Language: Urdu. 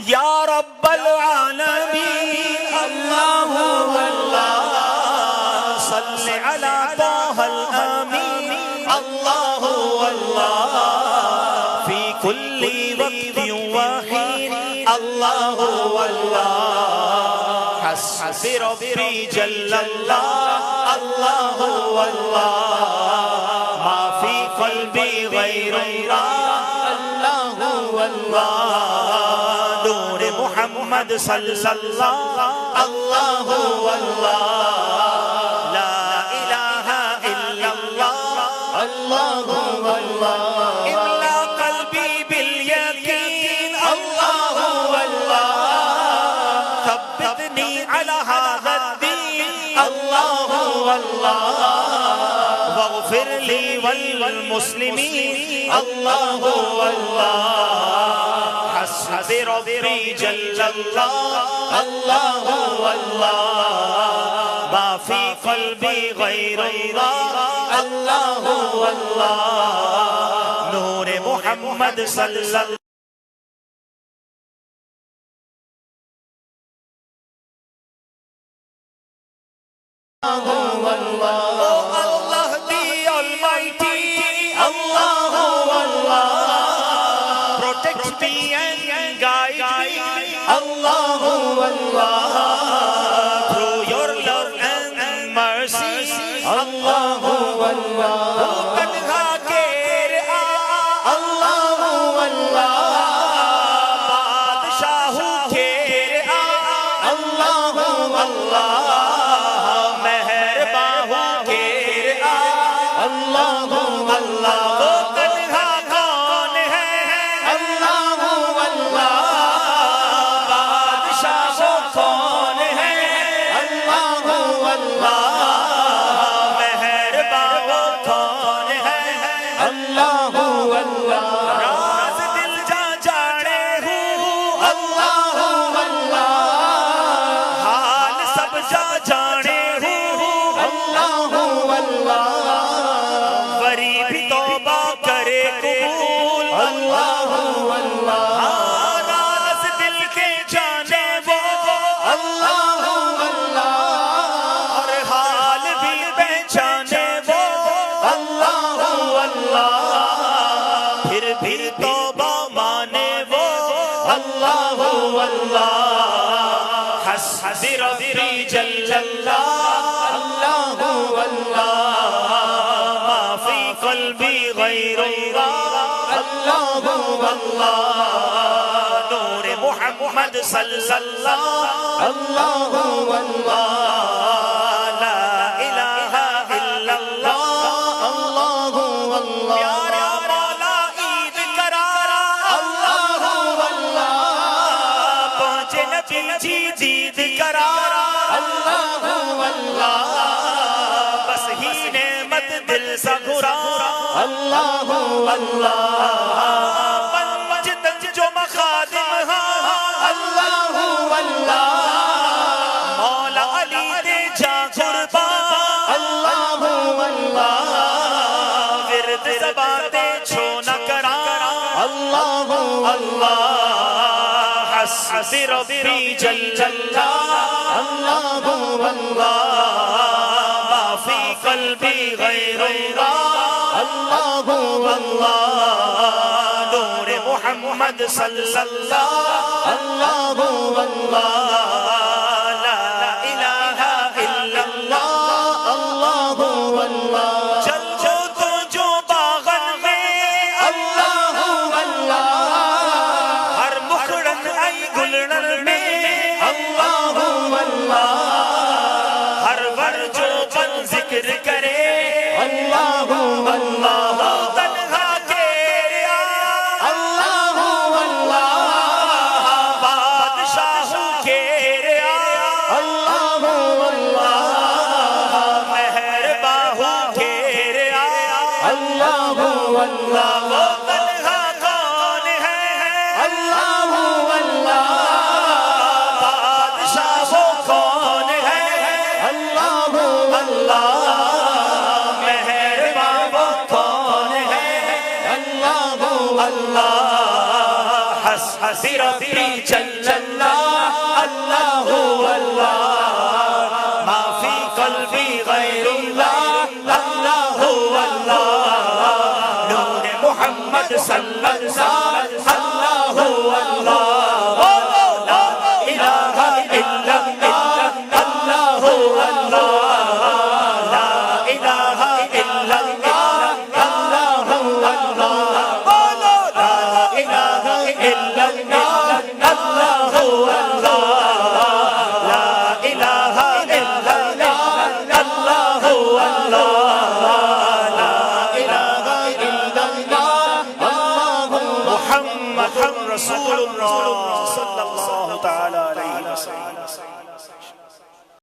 یا رب العالمین اللہ اللہ صلی علی طہ الامین اللہ اللہ فی کل وقت وحین اللہ اللہ حسب ربی جل اللہ اللہ اللہ ما فی قلبی غیر اللہ اللہ نور محمد صلی اللہ اللہ لا الہ الا اللہ اللہ املا قلبی بالیقین اللہ ثبتنی علی هذا الدین اللہ واغفر لی والمسلمین اللہ حسب ربی جل اللہ اللہ ما فی قلبی غیر اللہ اللہ نور محمد صلی اللہ Allah the Almighty, Allah, protect me and guide me, Allah, through your love and mercy, Allah, تنہا کے اللہ بادشاہ کے اللہ حسب ربی جل اللہ اللہ ما فی قلبی غیر اللہ نور محمد صلی اللہ اللہ لا الہ الا اللہ پیارا مولا عید کرارا اللہ پہنچے نبی جی دید کرارا اللہ بس ہی نعمت دل سا گھرارا اللہ پنج تنج جو مخادم اللہ مولا علی دے جا قربا اللہ ورد زبان دے چھو نہ کرارا اللہ حسب ربی جل اللہ اللہ ما فی قلبی غیر اللہ نور محمد صلی اللہ اللہ لا الہ الا اللہ چلو تو جو باغن میں اللہ ہر مکھڑن ای گلڑن میں اللہ ہر ور جو بن ذکر کرے اللہ تنہا کے اللہ بادشاہ کے اللہ مہرباں کے اللہ تنہا کون ہے اللہ بادشاہ کون ہے اللہ مہرباں کون ہے اللہ حسب ربی جل محمد صلی اللہ اللہ اللہ لا الہ الا اللہ اللہ اللہ لا الہ الا اللہ اللہ اللہ لا الہ الا اللہ اللہ اللہ لا الہ الا اللہ اللہ اللہ